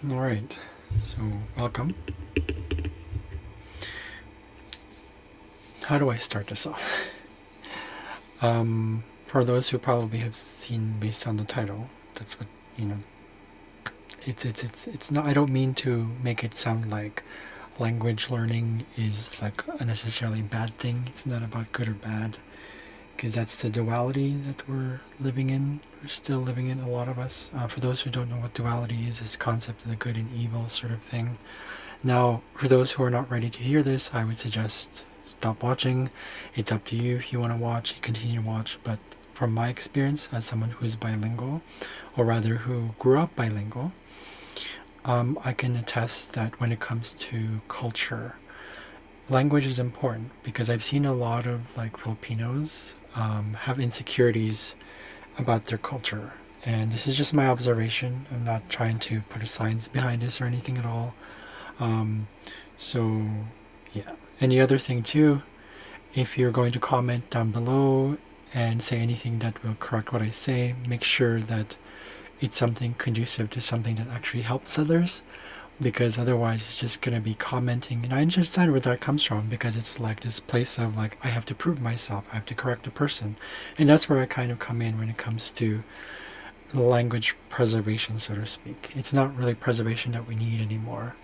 All right, so welcome. How do I start this off? For those who probably have seen based on the title, that's what you know. It's not. I don't mean to make it sound like language learning is like a necessarily bad thing. It's not about good or bad, because that's the duality that we're living in. We're still living in, a lot of us. For those who don't know what duality is, this concept of the good and evil sort of thing. Now, for those who are not ready to hear this, I would suggest stop watching. It's up to you if you want to watch, you continue to watch. But from my experience as someone who is bilingual, or rather who grew up bilingual, I can attest that when it comes to culture, language is important because I've seen a lot of like Filipinos have insecurities about their culture. And this is just my observation. I'm not trying to put a science behind this or anything at all. Um, so, yeah. And the other thing, too, if you're going to comment down below and say anything that will correct what I say, make sure that it's something conducive to something that actually helps others, because otherwise it's just going to be commenting. And I understand where that comes from, because it's like this place of like, I have to prove myself, I have to correct a person. And that's where I kind of come in when it comes to language preservation, so to speak. It's not really preservation that we need anymore.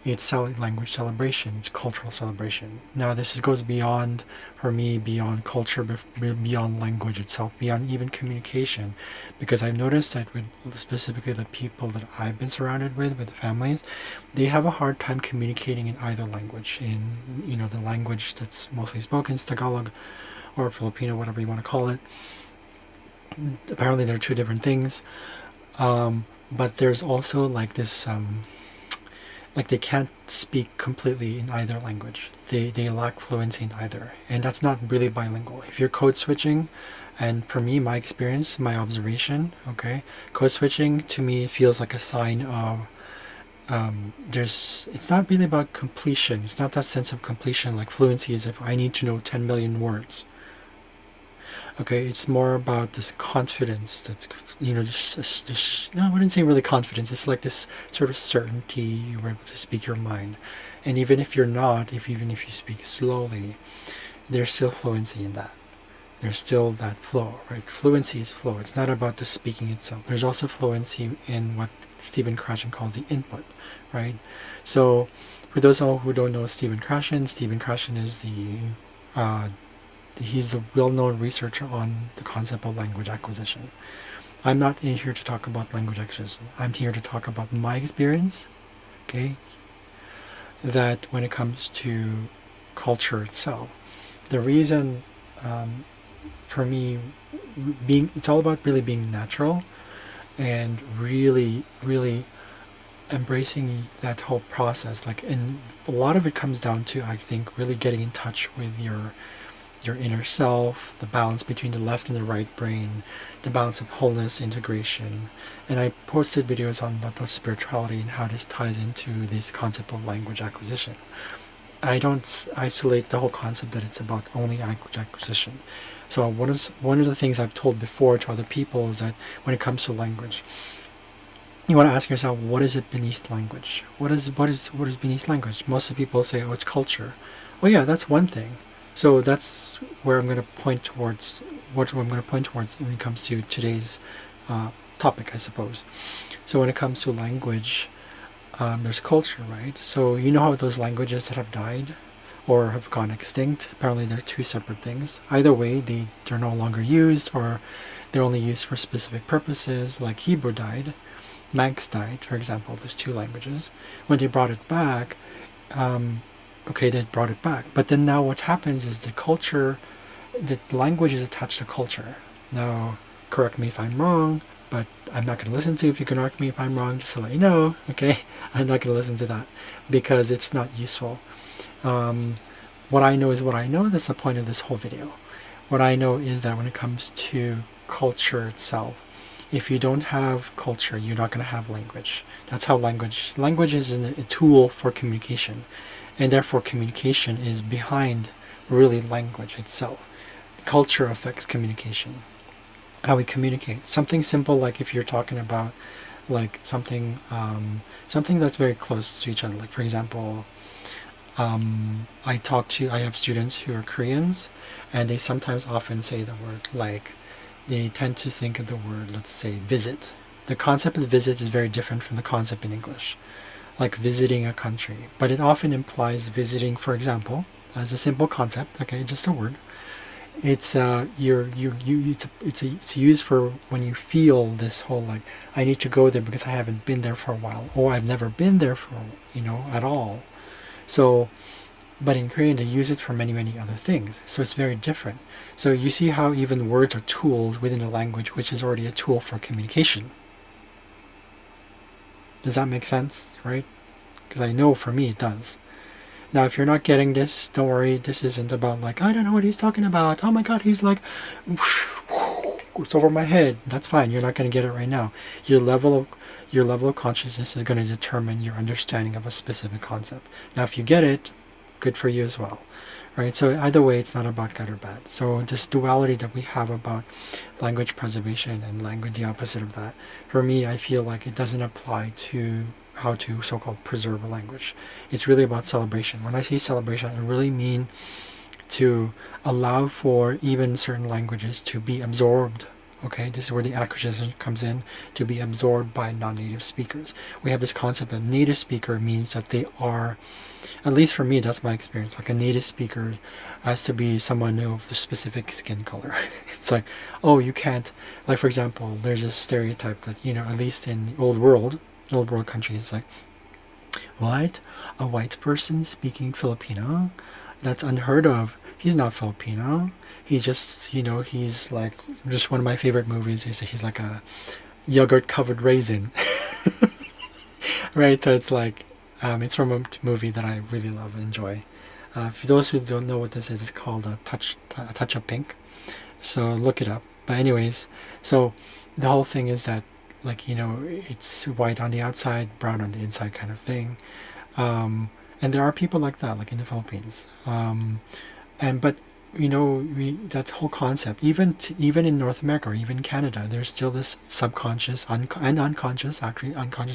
It's language celebration, it's cultural celebration. Now this goes beyond, for me, beyond culture, beyond language itself, beyond even communication, because I've noticed that with specifically the people that I've been surrounded with the families, they have a hard time communicating in either language. In the language that's mostly spoken, Tagalog or Filipino, whatever you want to call it. Apparently, they're two different things. But there's also like this. Like they can't speak completely in either language. They lack fluency in either. And that's not really bilingual. If you're code switching, and for me, my experience, my observation, okay, code switching to me feels like a sign of it's not really about completion. It's not that sense of completion like fluency is if I need to know 10 million words. Okay, it's more about this confidence that's, no, I wouldn't say really confidence. It's like this sort of certainty you're able to speak your mind. And even if you're not, even if you speak slowly, there's still fluency in that. There's still that flow, right? Fluency is flow. It's not about the speaking itself. There's also fluency in what Stephen Krashen calls the input, right? So, for those who don't know Stephen Krashen is he's a well-known researcher on the concept of language acquisition. I'm not here to talk about language acquisition. I'm here to talk about my experience, okay? That when it comes to culture itself, the reason for me it's all about really being natural and really, really embracing that whole process. Like, and a lot of it comes down to, I think, really getting in touch with your inner self, the balance between the left and the right brain, the balance of wholeness, integration. And I posted videos on about spirituality and how this ties into this concept of language acquisition. I don't isolate the whole concept that it's about only language acquisition. So one of the things I've told before to other people is that when it comes to language, you want to ask yourself, what is it beneath language? What is beneath language? Most of the people say, oh, it's culture. Well, yeah, that's one thing. So that's where I'm going to point towards. What I'm going to point towards when it comes to today's topic, I suppose. So when it comes to language, there's culture, right? So you know how those languages that have died or have gone extinct, apparently they're two separate things. Either way, they're no longer used, or they're only used for specific purposes. Like Hebrew died, Manx died, for example. There's two languages. When they brought it back, okay, they brought it back. But then now what happens is the language is attached to culture. Now, correct me if I'm wrong, but I'm not going to listen to if you can correct me if I'm wrong, just to let you know, okay? I'm not going to listen to that because it's not useful. What I know is what I know. That's the point of this whole video. What I know is that when it comes to culture itself, if you don't have culture, you're not going to have language. That's how language is a tool for communication. And therefore communication is behind really language itself. Culture affects communication, how we communicate. Something simple like if you're talking about like something that's very close to each other. Like for example, I have students who are Koreans, and they sometimes often say the word like, they tend to think of the word, let's say, visit. The concept of visit is very different from the concept in English, like visiting a country. But it often implies visiting, for example, as a simple concept, okay, just a word. It's it's used for when you feel this whole like, I need to go there because I haven't been there for a while, or I've never been there for, at all. So, but in Korean they use it for many, many other things. So it's very different. So you see how even words are tools within a language which is already a tool for communication. Does that make sense, right? Because I know for me it does. Now, if you're not getting this, don't worry. This isn't about like, I don't know what he's talking about. Oh my God, he's like, it's over my head. That's fine. You're not going to get it right now. Your level of consciousness is going to determine your understanding of a specific concept. Now, if you get it, good for you as well, right? So either way, it's not about good or bad. So this duality that we have about language preservation and language, the opposite of that, for me, I feel like it doesn't apply to how to so-called preserve a language. It's really about celebration. When I say celebration, I really mean to allow for even certain languages to be absorbed. Okay, this is where the acquisition comes in, to be absorbed by non-native speakers. We have this concept of native speaker means that they are, at least for me, that's my experience, like a native speaker has to be someone of the specific skin color. It's like, oh, you can't, like for example, there's a stereotype that, at least in the old world countries, like, what? A white person speaking Filipino? That's unheard of. He's not Filipino. He's just, he's like, just one of my favorite movies. He's like a yogurt covered raisin. Right? So it's like, it's from a movie that I really love and enjoy. For those who don't know what this is, it's called A Touch of Pink. So look it up. But anyways, so the whole thing is that, like, it's white on the outside, brown on the inside kind of thing. And there are people like that, like in the Philippines. But that whole concept, even in North America or even Canada, there's still this subconscious and unconscious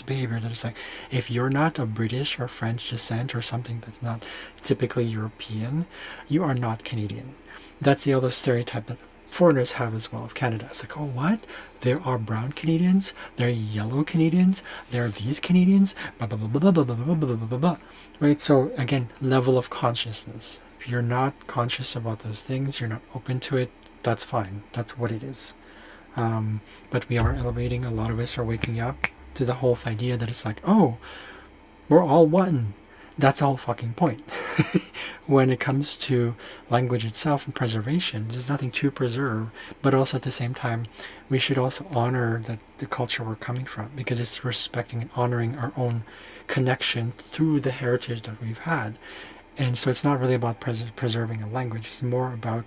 behavior that is like, if you're not of British or French descent or something that's not typically European, you are not Canadian. That's the other stereotype that foreigners have as well of Canada. It's like, oh, what? There are brown Canadians, there are yellow Canadians, there are these Canadians, blah, blah, blah, blah, blah, blah, blah, blah, blah, blah, blah. Right? So again, level of consciousness. If you're not conscious about those things, you're not open to it, that's fine. That's what it is. But we are elevating. A lot of us are waking up to the whole idea that it's like, oh, we're all one. That's the whole fucking point. When it comes to language itself and preservation, there's nothing to preserve, but also at the same time, we should also honor the culture we're coming from, because it's respecting and honoring our own connection through the heritage that we've had. And so it's not really about preserving a language, it's more about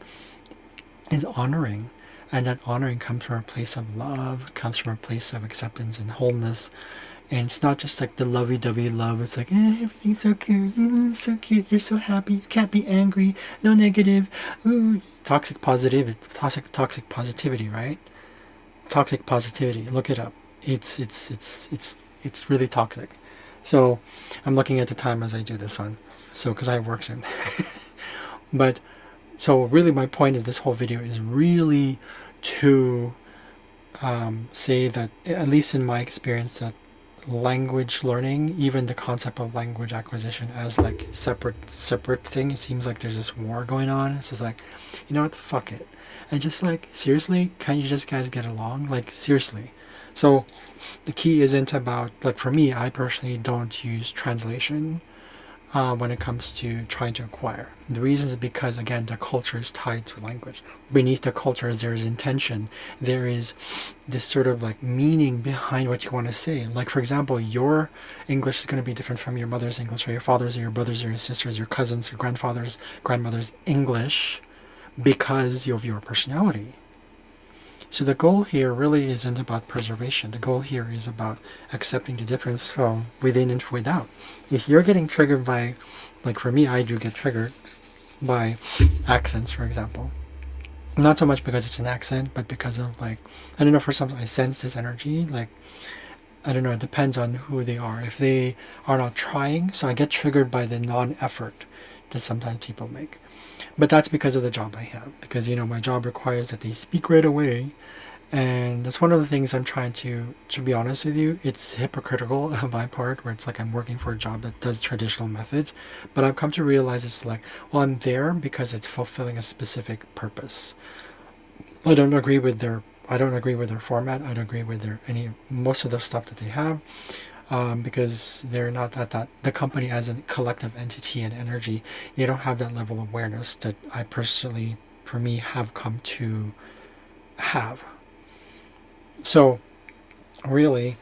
is honoring. And that honoring comes from a place of love, comes from a place of acceptance and wholeness. And it's not just like the lovey-dovey love. It's like, everything's so cute, so cute, you're so happy, you can't be angry, no negative. Ooh. Toxic positivity, right? Toxic positivity. Look it up. It's really toxic. So I'm looking at the time as I do this one. So because I work soon. But so really my point of this whole video is really to say that, at least in my experience, that language learning, even the concept of language acquisition as like separate thing, it seems like there's this war going on. It's just like, you know what, fuck it. And just like, seriously, can't you just guys get along? Like, seriously. So the key isn't about, like, for me, I personally don't use translation when it comes to trying to acquire. The reason is because, again, the culture is tied to language. Beneath the culture, there is intention. There is this sort of like meaning behind what you want to say. Like, for example, your English is going to be different from your mother's English, or your father's, or your brother's, or your sister's, your cousins, your grandmother's English, because of your personality. So the goal here really isn't about preservation. The goal here is about accepting the difference from within and without. If you're getting triggered by, like for me, I do get triggered by accents, for example. Not so much because it's an accent, but because of, like, I don't know, for some, I sense this energy, like, I don't know, it depends on who they are. If they are not trying, so I get triggered by the non-effort that sometimes people make. But that's because of the job I have. Because, my job requires that they speak right away. And that's one of the things I'm trying to be honest with you, it's hypocritical on my part, where it's like I'm working for a job that does traditional methods. But I've come to realize it's like, well, I'm there because it's fulfilling a specific purpose. I don't agree with their format. I don't agree with most of the stuff that they have, because they're not at that, the company as a collective entity and energy, they don't have that level of awareness that I personally, for me, have come to have. So, really,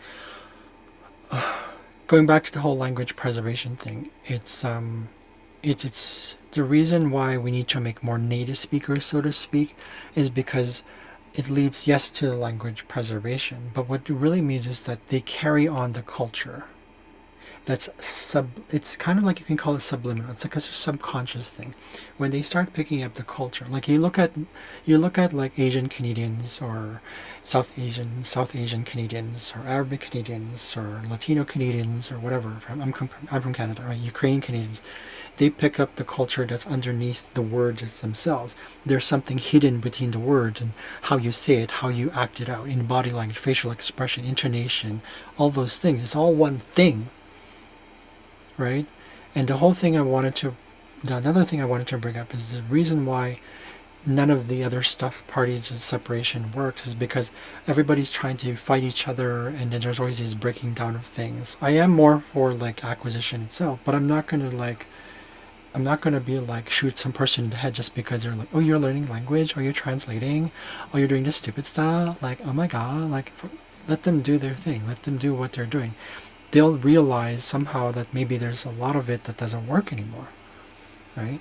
going back to the whole language preservation thing, it's the reason why we need to make more native speakers, so to speak, is because it leads, yes, to language preservation, but what it really means is that they carry on the culture. It's kind of like, you can call it subliminal. It's like a subconscious thing. When they start picking up the culture, like you look at like Asian Canadians, or South Asian Canadians, or Arabic Canadians, or Latino Canadians, or whatever. I'm from Canada, right? Ukrainian Canadians. They pick up the culture that's underneath the words themselves. There's something hidden between the words and how you say it, how you act it out in body language, facial expression, intonation, all those things. It's all one thing, right? And the whole thing another thing I wanted to bring up is the reason why none of the other parties of separation works is because everybody's trying to fight each other, and then there's always these breaking down of things. I am more for like acquisition itself, but I'm not going to be like shoot some person in the head just because they're like, oh, you're learning language, or you're translating, or you're doing this stupid stuff. Like, oh my god, like, let them do their thing. Let them do what they're doing. They'll realize somehow that maybe there's a lot of it that doesn't work anymore, right?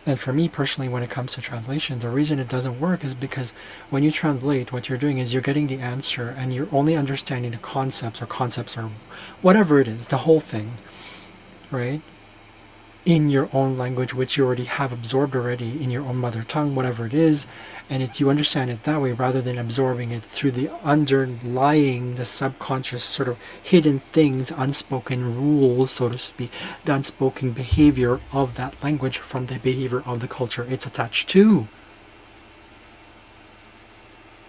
And for me personally, when it comes to translation, the reason it doesn't work is because when you translate, what you're doing is you're getting the answer and you're only understanding the concepts or whatever it is, the whole thing, right? In your own language, which you already have absorbed already in your own mother tongue, whatever it is, and you understand it that way rather than absorbing it through the underlying, the subconscious sort of hidden things, unspoken rules, so to speak, the unspoken behavior of that language from the behavior of the culture it's attached to.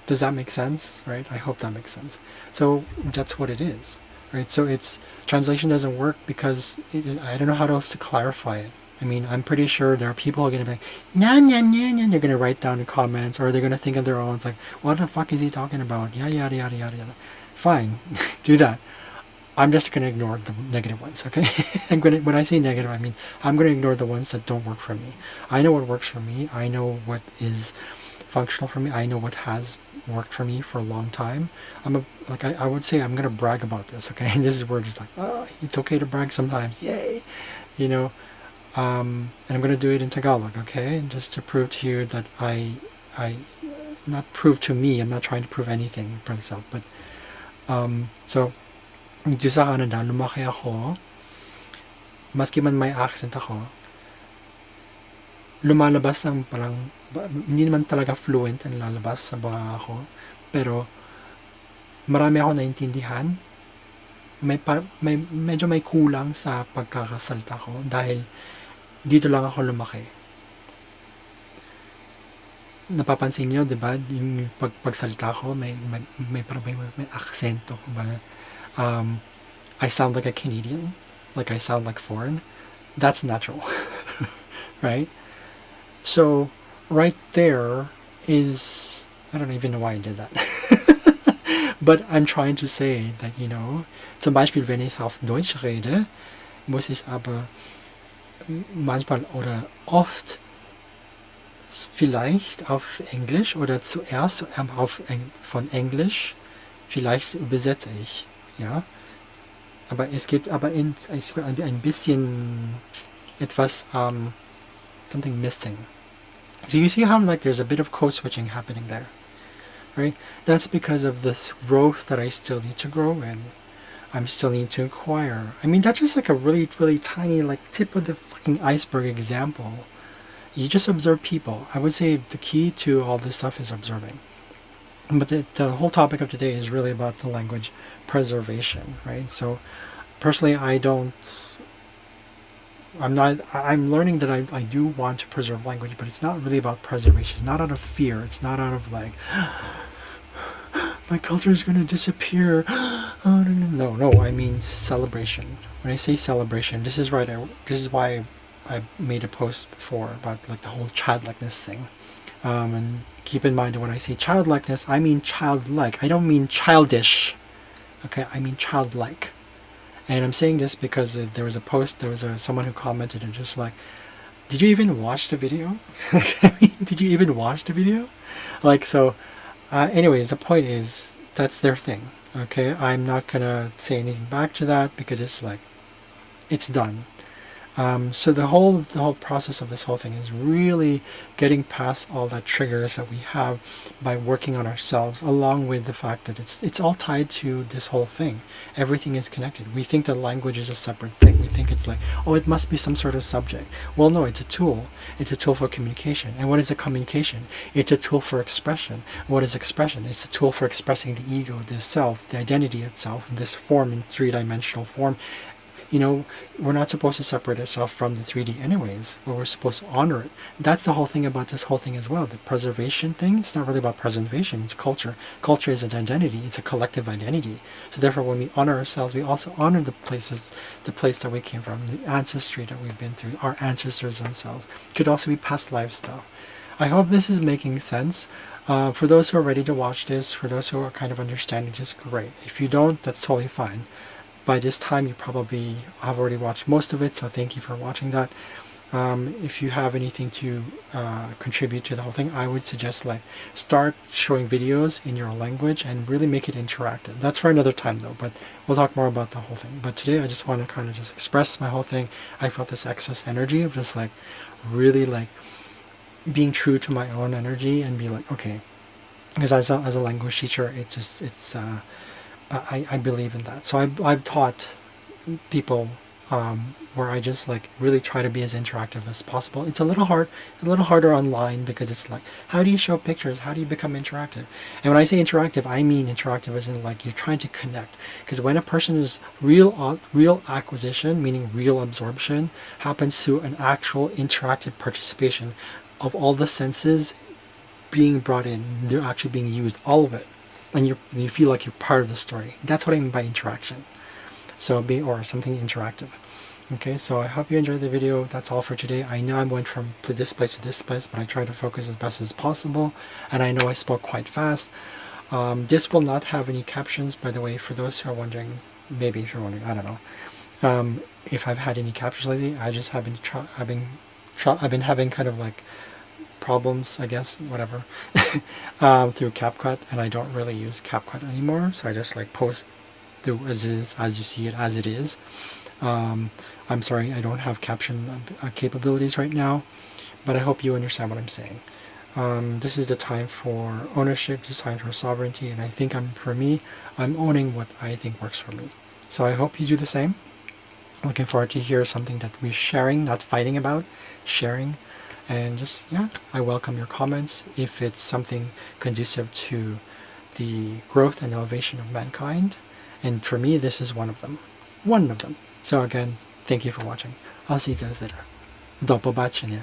Does that make sense? Right? I hope that makes sense. So that's what it is. Right, so translation doesn't work because I don't know how else to clarify it. I mean, I'm pretty sure there are people who are going to be like, nah, nah, nah, nah. They're going to write down the comments, or they're going to think of their own. It's like, what the fuck is he talking about? Yada, yada, yada, yada, yada. Fine, do that. I'm just going to ignore the negative ones, okay? When I say negative, I mean, I'm going to ignore the ones that don't work for me. I know what works for me. I know what is functional for me. I know what has worked for me for a long time. I would say I'm gonna brag about this, okay? And this is where it's like, oh, it's okay to brag sometimes, yay, and I'm gonna do it in Tagalog, okay? And just to prove to you that I not prove to me, I'm not trying to prove anything for myself, but so dito sa Canada, lumaki ako, maski man may accent ako, lumalabas ng parang hindi naman talaga fluent ang lalabas sa banga ko, pero marami ako naintindihan. Medyo may kulang sa pagkakasalta ko dahil dito lang ako lumaki. Napapansin niyo, 'di ba? Yung pagsalita ko may aksento ko ba? I sound like a Canadian, like I sound like foreign. That's natural. Right? So right there is, I don't even know why I did that. But I'm trying to say that, zum Beispiel, wenn ich auf Deutsch rede, muss ich aber manchmal oder oft vielleicht auf Englisch oder zuerst von Englisch, vielleicht übersetze ich, ja. Aber es gibt ein bisschen etwas, something missing. So you see how there's a bit of code switching happening there, right? That's because of the growth that I still need to grow in. I'm still need to acquire. I mean, that's just like a really, really tiny, tip of the fucking iceberg example. You just observe people. I would say the key to all this stuff is observing. But the whole topic of today is really about the language preservation, right? So personally, I'm learning that I do want to preserve language, but it's not really about preservation. It's not out of fear. It's not out of like, my culture is going to disappear. Oh, no. I mean celebration. When I say celebration, this is why I made a post before about like the whole childlikeness thing. And keep in mind that when I say childlikeness, I mean childlike. I don't mean childish. Okay, I mean childlike. And I'm saying this because there was a post, someone who commented and just like, did you even watch the video? I mean, did you even watch the video? Like, so, anyways, the point is, that's their thing. Okay, I'm not gonna say anything back to that because it's like, it's done. So the whole process of this whole thing is really getting past all that triggers that we have by working on ourselves, along with the fact that it's all tied to this whole thing. Everything is connected. We think that language is a separate thing. We think it's like, oh, it must be some sort of subject. Well, no, it's a tool. It's a tool for communication. And what is a communication? It's a tool for expression. What is expression? It's a tool for expressing the ego, the self, the identity itself, in this form, in three-dimensional form. You know, we're not supposed to separate ourselves from the 3D anyways, but we're supposed to honor it. That's the whole thing about this whole thing as well. The preservation thing, it's not really about preservation, it's culture. Culture is an identity, it's a collective identity. So therefore, when we honor ourselves, we also honor the place that we came from, the ancestry that we've been through, our ancestors themselves. It could also be past life stuff. I hope this is making sense. For those who are ready to watch this, for those who are kind of understanding, just great. If you don't, that's totally fine. By this time, you probably have already watched most of it, so thank you for watching that. If you have anything to contribute to the whole thing, I would suggest like start showing videos in your language and really make it interactive. That's for another time though, but we'll talk more about the whole thing. But today I just want to kind of just express my whole thing. I felt this excess energy of just like really like being true to my own energy and be like, okay, because as a language teacher, I believe in that. So I've taught people where I just like really try to be as interactive as possible. It's a little harder online because it's like, how do you show pictures? How do you become interactive? And when I say interactive, I mean interactive as in like you're trying to connect. Because when a person is real acquisition, meaning real absorption, happens through an actual interactive participation of all the senses being brought in. They're actually being used, all of it. And you feel like you're part of the story. That's what I mean by interaction. So or something interactive. Okay, so I hope you enjoyed the video. That's all for today. I know I went from this place to this place, but I tried to focus as best as possible. And I know I spoke quite fast. This will not have any captions, by the way, for those who are wondering. Maybe if you're wondering, I don't know. If I've had any captions lately, I just have been I've been having kind of like problems, I guess, whatever, through CapCut, and I don't really use CapCut anymore, so I just like post through as is, as you see it, as it is. I'm sorry, I don't have caption capabilities right now, but I hope you understand what I'm saying. This is the time for ownership, this time for sovereignty, and I think for me, I'm owning what I think works for me. So I hope you do the same. Looking forward to hear something that we're sharing, not fighting about, sharing. And just, yeah, I welcome your comments if it's something conducive to the growth and elevation of mankind. And for me, this is one of them. One of them. So again, thank you for watching. I'll see you guys later. Do pobacenia.